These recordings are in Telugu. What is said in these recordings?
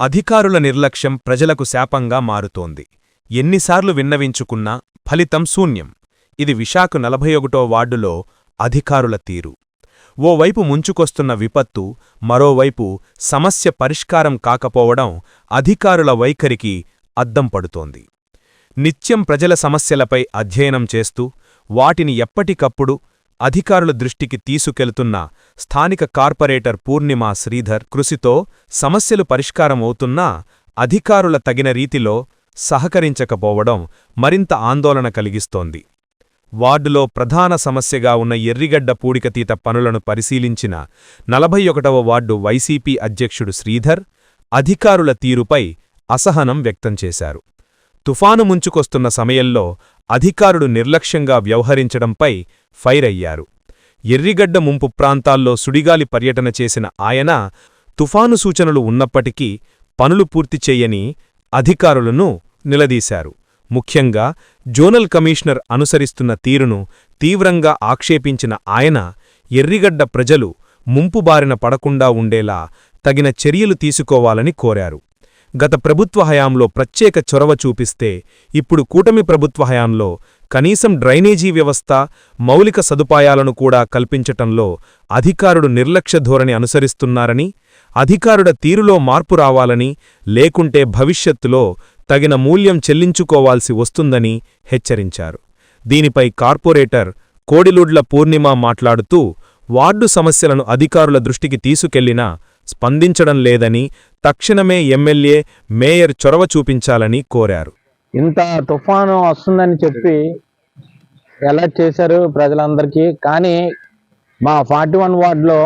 అధికారుల నిర్లక్ష్యం ప్రజలకు శాపంగా మారుతోంది. ఎన్నిసార్లు విన్నవించుకున్నా ఫలితం శూన్యం. ఇది విశాఖ 41వ వార్డులో అధికారుల తీరు. ఓవైపు ముంచుకొస్తున్న విపత్తు, మరోవైపు సమస్య పరిష్కారం కాకపోవడం అధికారుల వైఖరికి అద్దం పడుతోంది. నిత్యం ప్రజల సమస్యలపై అధ్యయనం చేస్తూ వాటిని ఎప్పటికప్పుడు అధికారుల దృష్టికి తీసుకెళ్తున్న స్థానిక కార్పొరేటర్ పూర్ణిమా శ్రీధర్ కృషితో సమస్యలు పరిష్కారమవుతున్నా అధికారుల తగిన రీతిలో సహకరించకపోవడం మరింత ఆందోళన కలిగిస్తోంది. వార్డులో ప్రధాన సమస్యగా ఉన్న ఎర్రిగడ్డ పూడికతీత పనులను పరిశీలించిన 41వ వార్డు వైసీపీ అధ్యక్షుడు శ్రీధర్ అధికారుల తీరుపై అసహనం వ్యక్తం చేశారు. తుఫాను ముంచుకొస్తున్న సమయంలో అధికారులు నిర్లక్ష్యంగా వ్యవహరించడంపై ఫైర్ అయ్యారు. ఎర్రిగడ్డ ముంపు ప్రాంతాల్లో సుడిగాలి పర్యటన చేసిన ఆయన తుఫాను సూచనలు ఉన్నప్పటికీ పనులు పూర్తి చెయ్యని అధికారులను నిలదీశారు. ముఖ్యంగా జోనల్ కమిషనర్ అనుసరిస్తున్న తీరును తీవ్రంగా ఆక్షేపించిన ఆయన ఎర్రిగడ్డ ప్రజలు ముంపు బారిన పడకుండా ఉండేలా తగిన చర్యలు తీసుకోవాలని కోరారు. గత ప్రభుత్వ హయాంలో ప్రత్యేక చొరవ చూపిస్తే ఇప్పుడు కూటమి ప్రభుత్వ హయాంలో కనీసం డ్రైనేజీ వ్యవస్థ, మౌలిక సదుపాయాలను కూడా కల్పించటంలో అధికారుడు నిర్లక్ష్య ధోరణి అనుసరిస్తున్నారని, అధికారుడ తీరులో మార్పు రావాలని, లేకుంటే భవిష్యత్తులో తగిన మూల్యం చెల్లించుకోవాల్సి వస్తుందని హెచ్చరించారు. దీనిపై కార్పొరేటర్ కోడిలుడ్ల పూర్ణిమ మాట్లాడుతూ వార్డు సమస్యలను అధికారుల దృష్టికి తీసుకెళ్లినా స్పందించడం లేదని, తక్షణమే ఎమ్మెల్యే, మేయర్ చొరవ చూపించాలని కోరారు. ఇంత తుఫాను వస్తుందని చెప్పి అలర్ట్ చేశారు ప్రజలందరికీ. కానీ మా 41 వార్డులో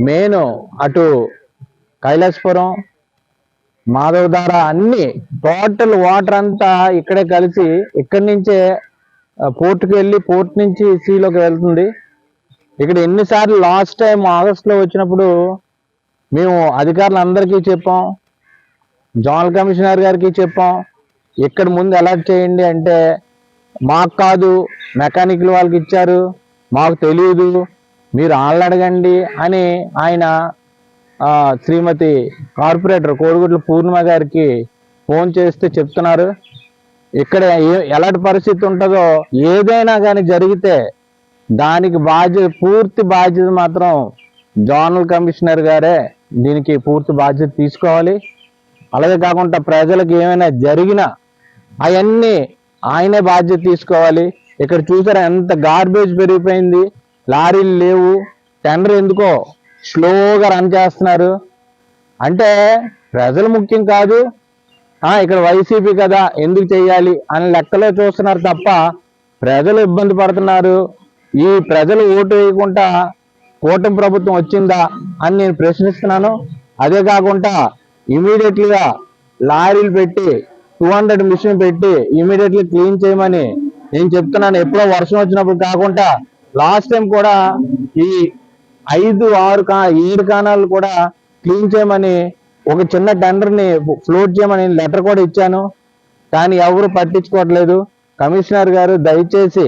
మెయిన్ అటు కైలాసపురం, మాధవధార అన్ని టోటల్ వాటర్ అంతా ఇక్కడే కలిసి ఇక్కడి నుంచే పోర్టుకు వెళ్ళి పోర్ట్ నుంచి సీలోకి వెళ్తుంది. ఇక్కడ ఎన్నిసార్లు లాస్ట్ టైం ఆగస్టులో వచ్చినప్పుడు మేము అధికారులందరికీ చెప్పాం, జోనల్ కమిషనర్ గారికి చెప్పాం, ఇక్కడ ముందు అలర్ట్ చేయండి అంటే మాకు కాదు మెకానికల్ వాళ్ళకి ఇచ్చారు, మాకు తెలియదు, మీరు వాళ్ళని అడగండి అని ఆయన శ్రీమతి కార్పొరేటర్ కోడిగుడ్ల పూర్ణిమ గారికి ఫోన్ చేస్తే చెప్తున్నారు. ఇక్కడ ఎలాంటి పరిస్థితి ఉంటుందో ఏదైనా కానీ జరిగితే దానికి పూర్తి బాధ్యత మాత్రం జోనల్ కమిషనర్ గారే దీనికి పూర్తి బాధ్యత తీసుకోవాలి. అలాగే కాకుండా ప్రజలకు ఏమైనా జరిగినా అవన్నీ ఆయనే బాధ్యత తీసుకోవాలి. ఇక్కడ చూసారా ఎంత గార్బేజ్ పెరిగిపోయింది, లారీలు లేవు, టెండర్ ఎందుకో స్లోగా రన్ చేస్తున్నారు. అంటే ప్రజలు ముఖ్యం కాదు, ఇక్కడ వైసీపీ కదా ఎందుకు చెయ్యాలి అని లెక్కలో చూస్తున్నారు తప్ప ప్రజలు ఇబ్బంది పడుతున్నారు. ఈ ప్రజలు ఓటు వేయకుండా కూటమి ప్రభుత్వం వచ్చిందా అని నేను ప్రశ్నిస్తున్నాను. అదే కాకుండా ఇమీడియట్లీగా లారీలు పెట్టి 200 మిషన్ పెట్టి ఇమీడియట్లీ క్లీన్ చేయమని నేను చెప్తున్నాను. ఎప్పుడో వర్షం వచ్చినప్పుడు కాకుండా లాస్ట్ టైం కూడా ఈ 5, 6, 7 కాణాలు కూడా క్లీన్ చేయమని ఒక చిన్న టెండర్ని ఫ్లోట్ చేయమని లెటర్ కూడా ఇచ్చాను. కానీ ఎవరు పట్టించుకోవట్లేదు. కమిషనర్ గారు దయచేసి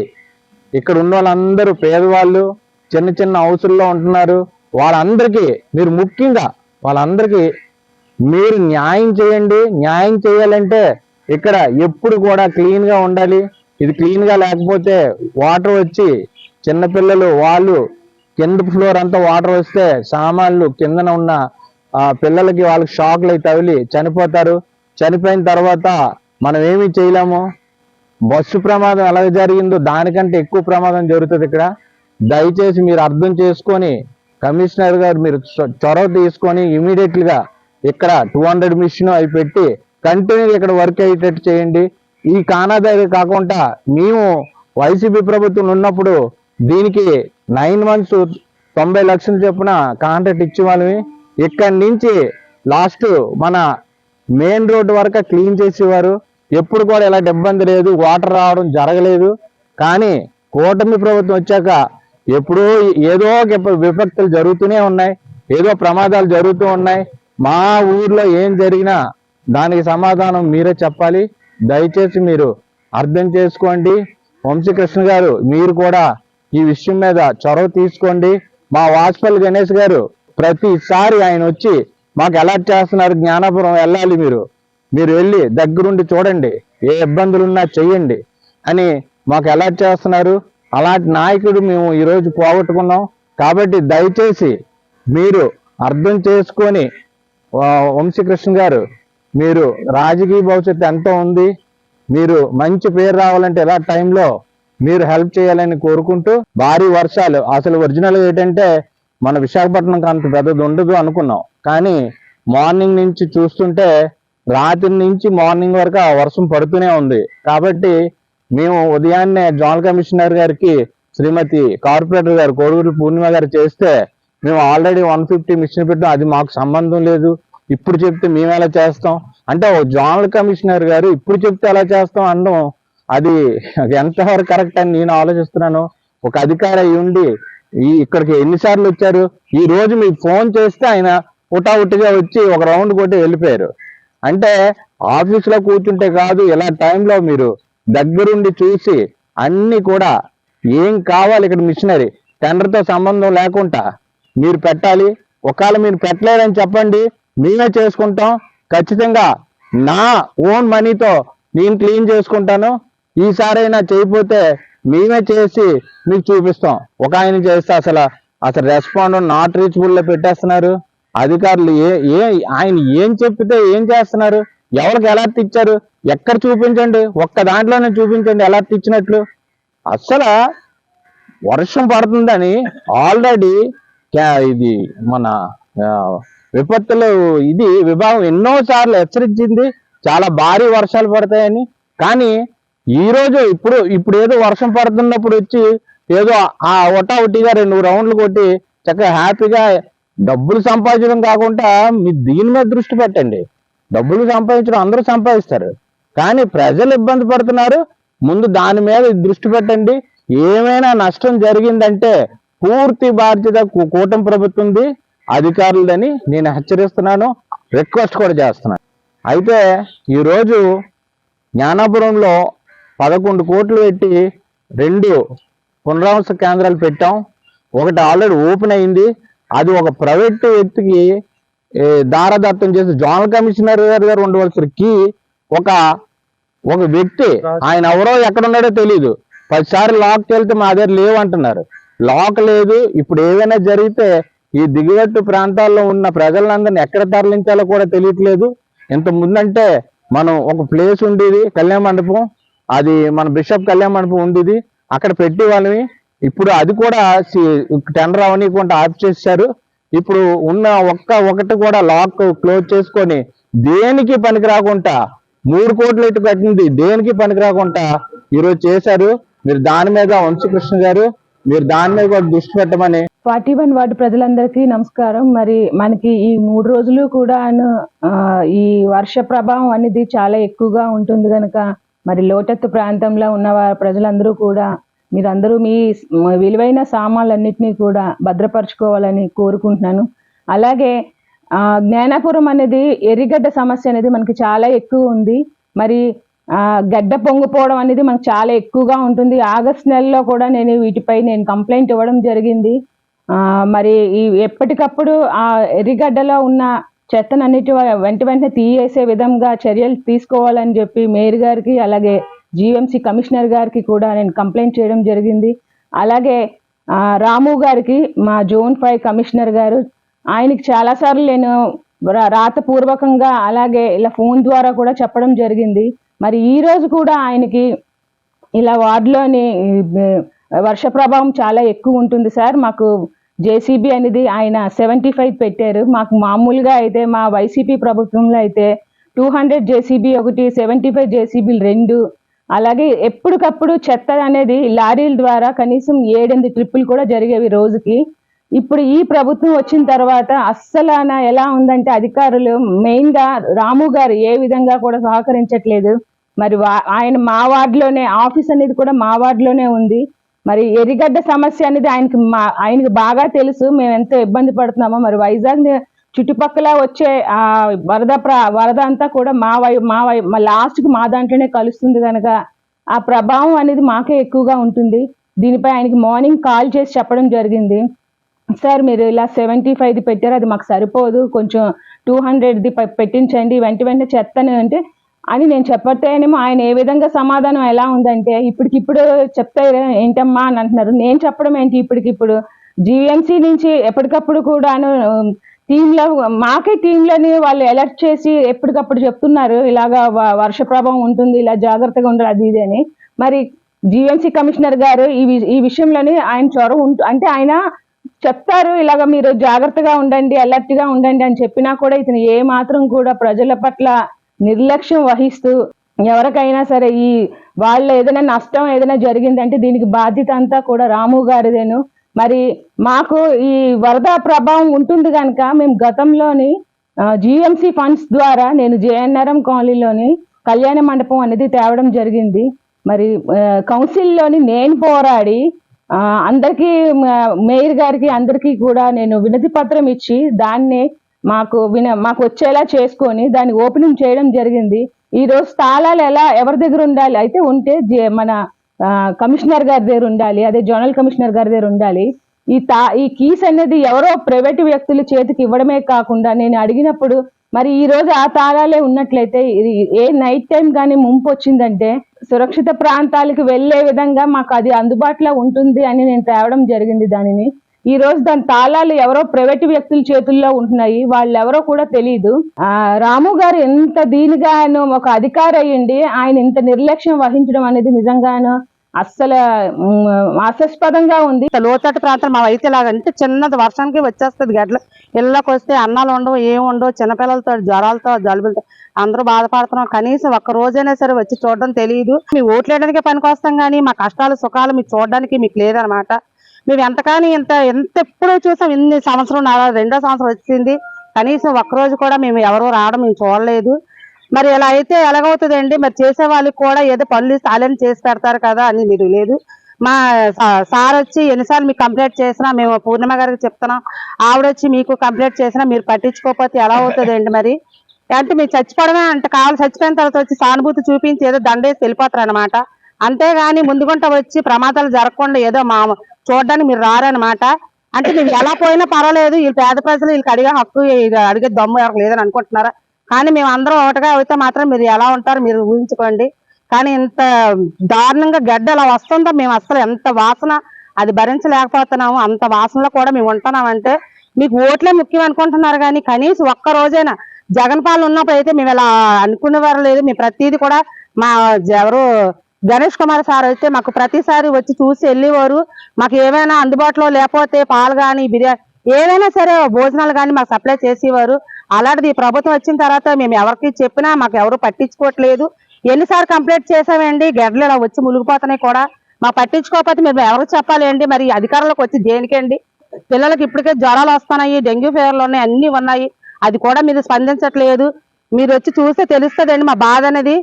ఇక్కడ ఉన్న వాళ్ళందరూ పేదవాళ్ళు, చిన్న చిన్న హౌసుల్లో ఉంటున్నారు, వాళ్ళందరికీ మీరు ముఖ్యంగా వాళ్ళందరికీ మీరు న్యాయం చేయండి. న్యాయం చేయాలంటే ఇక్కడ ఎప్పుడు కూడా క్లీన్గా ఉండాలి. ఇది క్లీన్గా లేకపోతే వాటర్ వచ్చి చిన్నపిల్లలు వాళ్ళు కింద ఫ్లోర్ అంతా వాటర్ వస్తే సామాన్లు కిందన ఉన్న పిల్లలకి వాళ్ళకి షాక్లు అయి తగిలి చనిపోతారు. చనిపోయిన తర్వాత మనం ఏమీ చేయలేము. బస్సు ప్రమాదం ఎలా జరిగిందో దానికంటే ఎక్కువ ప్రమాదం జరుగుతుంది ఇక్కడ. దయచేసి మీరు అర్థం చేసుకొని కమిషనర్ గారు మీరు చొరవ తీసుకొని ఇమీడియట్లీగా ఇక్కడ 200 మిషన్ అవి పెట్టి కంటిన్యూగా ఇక్కడ వర్క్ అయ్యేటట్టు చేయండి. ఈ కానాదారి కాకుండా మేము వైసీపీ ప్రభుత్వం ఉన్నప్పుడు దీనికి 9 months 90 లక్షలు చొప్పున కాంట్రాక్ట్ ఇచ్చేవాళ్ళమి. ఇక్కడి నుంచి లాస్ట్ మన మెయిన్ రోడ్డు వరకు క్లీన్ చేసేవారు. ఎప్పుడు కూడా ఇలాంటి ఇబ్బంది లేదు, వాటర్ రావడం జరగలేదు. కానీ కూటమి ప్రభుత్వం వచ్చాక ఎప్పుడూ ఏదో విపత్తులు జరుగుతూనే ఉన్నాయి, ఏదో ప్రమాదాలు జరుగుతూ ఉన్నాయి. మా ఊర్లో ఏం జరిగినా దానికి సమాధానం మీరే చెప్పాలి. దయచేసి మీరు అర్థం చేసుకోండి. వంశీకృష్ణ గారు మీరు కూడా ఈ విషయం మీద చొరవ తీసుకోండి. మా వాజ్పేయి గణేష్ గారు ప్రతిసారి ఆయన వచ్చి మాకు అలర్ట్ చేస్తున్నారు, జ్ఞానాపురం వెళ్ళాలి మీరు వెళ్ళి దగ్గరుండి చూడండి, ఏ ఇబ్బందులున్నా చెయ్యండి అని మాకు అలర్ట్ చేస్తున్నారు. అలాంటి నాయకుడు మేము ఈరోజు పోగొట్టుకున్నాం. కాబట్టి దయచేసి మీరు అర్థం చేసుకొని వంశీకృష్ణ గారు, మీరు రాజకీయ భవిష్యత్తు ఎంతో ఉంది, మీరు మంచి పేరు రావాలంటే ఇలా టైంలో మీరు హెల్ప్ చేయాలని కోరుకుంటూ, భారీ వర్షాలు అసలు ఒరిజినల్ ఏంటంటే మన విశాఖపట్నంకి అంత పెద్దది ఉండదు అనుకున్నాం, కానీ మార్నింగ్ నుంచి చూస్తుంటే రాత్రి నుంచి మార్నింగ్ వరకు ఆ వర్షం పడుతూనే ఉంది. కాబట్టి మేము ఉదయాన్నే జోనల్ కమిషనర్ గారికి శ్రీమతి కార్పొరేటర్ గారు కోడుగురు పూర్ణిమ గారు చేస్తే మేము ఆల్రెడీ 150 మిషన్ పెట్టాం, అది మాకు సంబంధం లేదు, ఇప్పుడు చెప్తే మేము ఎలా చేస్తాం అంటే, ఓ జోనల్ కమిషనర్ గారు ఇప్పుడు చెప్తే ఎలా చేస్తాం అనడం అది ఎంతవరకు కరెక్ట్ అని నేను ఆలోచిస్తున్నాను. ఒక అధికారి అయి ఉండి ఇక్కడికి ఎన్నిసార్లు వచ్చారు? ఈ రోజు మీకు ఫోన్ చేస్తే ఆయన ఉటావుటిగా వచ్చి ఒక రౌండ్ కొట్టి వెళ్ళిపోయారు. అంటే ఆఫీసులో కూర్చుంటే కాదు, ఇలా టైంలో మీరు దగ్గరుండి చూసి అన్ని కూడా ఏం కావాలి ఇక్కడ మిషనరీ టెండర్తో సంబంధం లేకుండా మీరు పెట్టాలి. ఒకవేళ మీరు పెట్టలేదని చెప్పండి, మేమే చేసుకుంటాం. ఖచ్చితంగా నా ఓన్ మనీతో నేను క్లీన్ చేసుకుంటాను. ఈసారైనా చేయకపోతే మేమే చేసి మీకు చూపిస్తాం. ఒక ఆయన చేస్తే అసలు రెస్పాండ్ నాట్ రీచబుల్లో పెట్టేస్తున్నారు అధికారులు. ఆయన ఏం చెప్తే ఏం చేస్తున్నారు? ఎవరికి అలర్ట్ ఇచ్చారు? ఎక్కడ చూపించండి, ఒక్క దాంట్లోనే చూపించండి అలర్ట్ ఇచ్చినట్లు. అసలు వర్షం పడుతుందని ఆల్రెడీ ఇది మన విపత్తులు విభాగం ఎన్నోసార్లు హెచ్చరించింది చాలా భారీ వర్షాలు పడతాయని. కానీ ఈరోజు ఇప్పుడు ఏదో వర్షం పడుతున్నప్పుడు వచ్చి ఏదో ఆ ఒటావుటిగా 2 రౌండ్లు కొట్టి చక్కగా హ్యాపీగా డబ్బులు సంపాదించడం కాకుండా మీరు దీని మీద దృష్టి పెట్టండి. డబ్బులు సంపాదించడం అందరూ సంపాదిస్తారు, కానీ ప్రజలు ఇబ్బంది పడుతున్నారు. ముందు దాని మీద దృష్టి పెట్టండి. ఏమైనా నష్టం జరిగిందంటే పూర్తి బాధ్యత కూటమి ప్రభుత్వంది, అధికారులదని నేను హెచ్చరిస్తున్నాను, రిక్వెస్ట్ కూడా చేస్తున్నాను. అయితే ఈరోజు జ్ఞానాపురంలో 11 కోట్లు పెట్టి 2 పునరావాస కేంద్రాలు పెట్టాం. ఒకటి ఆల్రెడీ ఓపెన్ అయింది, అది ఒక ప్రైవేట్ వ్యక్తికి దారదత్తం చేసి జోనల్ కమిషనర్ గారు ఉండవలసిన కీ ఒక వ్యక్తి, ఆయన ఎవరో ఎక్కడున్నాడో తెలియదు, 10 సార్లు లాక్కి వెళ్తే మా దగ్గర లేవు అంటున్నారు. లాక్ లేదు. ఇప్పుడు ఏదైనా జరిగితే ఈ దిగువట్టు ప్రాంతాల్లో ఉన్న ప్రజలందరినీ ఎక్కడ తరలించాలో కూడా తెలియట్లేదు. ఇంత ముందంటే మనం ఒక ప్లేస్ ఉండేది, కళ్యాణ మండపం, అది మన బిషప్ కళ్యాణ మండపం ఉండేది, అక్కడ పెట్టి వాళ్ళని. ఇప్పుడు అది కూడా టెండర్ అవనీయకుండా ఆఫ్ చేశారు. ఇప్పుడు ఉన్న ఒకటి కూడా లాక్ క్లోజ్ చేసుకొని దేనికి పనికి రాకుండా 3 కోట్లు ఎట్టు కట్టింది దేనికి పనికి రాకుండా ఈరోజు చేశారు. మీరు దాని మీద వంశీకృష్ణ గారు మీరు దాని మీద కూడా దృష్టి పెట్టమని. 41 వార్డు ప్రజలందరికీ నమస్కారం. మరి మనకి ఈ 3 రోజులు కూడా ఈ వర్ష ప్రభావం అనేది చాలా ఎక్కువగా ఉంటుంది కనుక మరి లోతట్టు ప్రాంతంలో ఉన్న ప్రజలందరూ కూడా మీరందరూ మీ విలువైన సామాన్లన్నింటినీ కూడా భద్రపరచుకోవాలని కోరుకుంటున్నాను. అలాగే జ్ఞానాపురం అనేది ఎర్రిగడ్డ సమస్య అనేది మనకి చాలా ఎక్కువ ఉంది. మరి గడ్డ పొంగిపోవడం అనేది మనకు చాలా ఎక్కువగా ఉంటుంది. ఆగస్టు నెలలో కూడా వీటిపై కంప్లైంట్ ఇవ్వడం జరిగింది. మరి ఎప్పటికప్పుడు ఆ ఎర్రిగడ్డలో ఉన్న చెత్తనన్నిటి వెంటనే తీయేసే విధంగా చర్యలు తీసుకోవాలని చెప్పి మేయర్ గారికి అలాగే జీఎంసీ కమిషనర్ గారికి కూడా నేను కంప్లైంట్ చేయడం జరిగింది. అలాగే రాము గారికి మా జోన్ 5 కమిషనర్ గారు, ఆయనకి చాలాసార్లు నేను రాతపూర్వకంగా అలాగే ఇలా ఫోన్ ద్వారా కూడా చెప్పడం జరిగింది. మరి ఈ రోజు కూడా ఆయనకి ఇలా వార్డులోని వర్ష ప్రభావం చాలా ఎక్కువ ఉంటుంది సార్, మాకు జేసీబీ అనేది ఆయన 75 పెట్టారు. మాకు మామూలుగా అయితే మా వైసీపీ ప్రభుత్వంలో అయితే 200 జేసీబీ ఒకటి, 75 జేసీబీలు 2, అలాగే ఎప్పటికప్పుడు చెత్త అనేది లారీల ద్వారా కనీసం 7-8 ట్రిప్పులు కూడా జరిగేవి రోజుకి. ఇప్పుడు ఈ ప్రభుత్వం వచ్చిన తర్వాత అస్సలు ఎలా ఉందంటే అధికారులు మెయిన్గా రాము గారు ఏ విధంగా కూడా సహకరించట్లేదు. మరి ఆయన మా వార్డులోనే ఆఫీస్ అనేది కూడా మా వార్డులోనే ఉంది. మరి ఎర్రిగడ్డ సమస్య అనేది ఆయనకి బాగా తెలుసు, మేము ఎంత ఇబ్బంది పడుతున్నామో. మరి వైజాగ్ చుట్టుపక్కల వచ్చే ఆ వరద అంతా కూడా మా లాస్ట్కి మా దాంట్లోనే కలుస్తుంది కనుక ఆ ప్రభావం అనేది మాకే ఎక్కువగా ఉంటుంది. దీనిపై ఆయనకి మార్నింగ్ కాల్ చేసి చెప్పడం జరిగింది, సార్ మీరు ఇలా 75 పెట్టారు, అది మాకు సరిపోదు, కొంచెం 200ది పెట్టించండి వెంటనే చెత్తని అంటే అని నేను చెప్పతేనేమో ఆయన ఏ విధంగా సమాధానం ఎలా ఉందంటే ఇప్పటికిప్పుడు చెప్తే ఏంటమ్మా అని అంటున్నారు. నేను చెప్పడం ఏంటి ఇప్పటికిప్పుడు జీవీఎంసీ నుంచి ఎప్పటికప్పుడు కూడాను టీంలో మాకే టీంలని వాళ్ళు అలర్ట్ చేసి ఎప్పటికప్పుడు చెప్తున్నారు ఇలాగా వర్ష ప్రభావం ఉంటుంది, ఇలా జాగ్రత్తగా ఉండాలి అది ఇది అని. మరి జీవీఎంసీ కమిషనర్ గారు ఈ విషయంలోని ఆయన చొరవ అంటే ఆయన చెప్తారు ఇలాగ మీరు జాగ్రత్తగా ఉండండి, అలర్ట్ గా ఉండండి అని చెప్పినా కూడా ఇతను ఏ మాత్రం కూడా ప్రజల పట్ల నిర్లక్ష్యం వహిస్తూ ఎవరికైనా సరే వాళ్ళ ఏదైనా నష్టం ఏదైనా జరిగిందంటే దీనికి బాధ్యత అంతా కూడా రాము గారిదేను. మరి మాకు ఈ వరద ప్రభావం ఉంటుంది కనుక మేము గతంలోని జీఎంసీ ఫండ్స్ ద్వారా నేను జేఎన్ఆర్ఎం కాలనీలోని కళ్యాణ మండపం అనేది తేవడం జరిగింది. మరి కౌన్సిల్లోని నేను పోరాడి అందరికీ మేయర్ గారికి అందరికీ కూడా నేను వినతి పత్రం ఇచ్చి దాన్ని మాకు వచ్చేలా చేసుకొని దాన్ని ఓపెనింగ్ చేయడం జరిగింది. ఈ రోజు తాళాలు ఎవరి దగ్గర ఉండాలి అయితే ఉంటే మన కమిషనర్ గారి దగ్గర ఉండాలి, అదే జోనల్ కమిషనర్ గారి దగ్గర ఉండాలి. ఈ కీస్ అనేది ఎవరో ప్రైవేట్ వ్యక్తుల చేతికి ఇవ్వడమే కాకుండా నేను అడిగినప్పుడు మరి ఈ రోజు ఆ తాళాలే ఉన్నట్లయితే ఏ నైట్ టైం కానీ ముంపు వచ్చిందంటే సురక్షిత ప్రాంతాలకు వెళ్లే విధంగా మాకు అది అందుబాటులో ఉంటుంది అని నేను తేవడం జరిగింది. దానిని ఈ రోజు దాని తాళాలు ఎవరో ప్రైవేట్ వ్యక్తుల చేతుల్లో ఉంటున్నాయి, వాళ్ళు ఎవరో కూడా తెలియదు. రాము గారు ఎంత దీనిగాను ఒక అధికారి అయ్యండి ఆయన ఇంత నిర్లక్ష్యం వహించడం అనేది నిజంగాను అస్సలు హాస్యాస్పదంగా ఉంది. లోతట్టు ప్రాంతం మా అయితే లాగంటే చిన్నది వర్షానికి వచ్చేస్తుంది గడ్డలు, ఇళ్ళకి వస్తే అన్నాలు ఉండవు, ఏమి ఉండవు, చిన్నపిల్లలతో జ్వరాలతో జలుబులతో అందరూ బాధపడుతున్నాం. కనీసం ఒక్క రోజైనా సరే వచ్చి చూడడం తెలియదు. మీ ఓట్లు వేయడానికే పనికొస్తాం కానీ మా కష్టాలు సుఖాలు మీకు చూడడానికి మీకు లేదనమాట. మేము ఎంతకాని ఎంత ఎప్పుడో చూసాం, ఇన్ని సంవత్సరం 2వ సంవత్సరం వచ్చింది, కనీసం ఒక్కరోజు కూడా మేము ఎవరూ రావడం మేము చూడలేదు. మరి ఇలా అయితే ఎలాగవుతుందండి? మరి చేసే వాళ్ళకి కూడా ఏదో పనులు సాలెంట్ చేసి పెడతారు కదా అని మీరు లేదు. మా సార్ వచ్చి ఎన్నిసార్లు మీకు కంప్లైంట్ చేసినా మేము పూర్ణిమ గారికి చెప్తున్నాం, ఆవిడ వచ్చి మీకు కంప్లైంట్ చేసినా మీరు పట్టించుకోకపోతే ఎలా అవుతుందండి? మరి అంటే మీరు చచ్చిపోవడమే అంటే కావాలి, చచ్చిపోయిన తర్వాత వచ్చి సానుభూతి చూపించి ఏదో దండేసి వెళ్ళిపోతారు అనమాట. అంతేగాని ముందుగుంట వచ్చి ప్రమాదాలు జరగకుండా ఏదో చూడడానికి మీరు రారనమాట. అంటే మీరు ఎలా పోయినా పర్వాలేదు, వీళ్ళు పేద ప్రజలు వీళ్ళకి అడిగే హక్కు అడిగే దమ్ము ఎవరికి లేదని అనుకుంటున్నారా? కానీ మేము అందరం ఒకటిగా అయితే మాత్రం మీరు ఎలా ఉంటారు మీరు ఊహించుకోండి. కానీ ఇంత దారుణంగా గడ్డ అలా వస్తుందో మేము అసలు ఎంత వాసన అది భరించలేకపోతున్నాము. అంత వాసనలో కూడా మేము ఉంటున్నామంటే మీకు ఓట్లే ముఖ్యం అనుకుంటున్నారు కానీ కనీసం ఒక్క రోజైనా జగన్ పాలన ఉన్నప్పుడు అయితే మేము ఇలా అనుకునేవారు లేదు. మేము ప్రతిదీ కూడా మా ఎవరు గణేష్ కుమార్ సార్ అయితే మాకు ప్రతిసారి వచ్చి చూసి వెళ్ళేవారు. మాకు ఏమైనా అందుబాటులో లేకపోతే పాలు కానీ బిర్యానీ ఏదైనా సరే భోజనాలు కానీ మాకు సప్లై చేసేవారు. అలాంటిది ప్రభుత్వం వచ్చిన తర్వాత మేము ఎవరికి చెప్పినా మాకు ఎవరు పట్టించుకోవట్లేదు. ఎన్నిసార్లు కంప్లైంట్ చేసామండి, గడ్డలు ఇలా వచ్చి మునిగిపోతున్నాయి కూడా మాకు పట్టించుకోకపోతే మేము ఎవరికి చెప్పాలండి? మరి అధికారంలోకి వచ్చి దేనికండి? పిల్లలకి ఇప్పటికే జ్వరాలు వస్తున్నాయి, డెంగ్యూ ఫీవర్లు ఉన్నాయి, అన్ని ఉన్నాయి, అది కూడా మీరు స్పందించట్లేదు. మీరు వచ్చి చూస్తే తెలుస్తుందండి మా బాధ అనేది.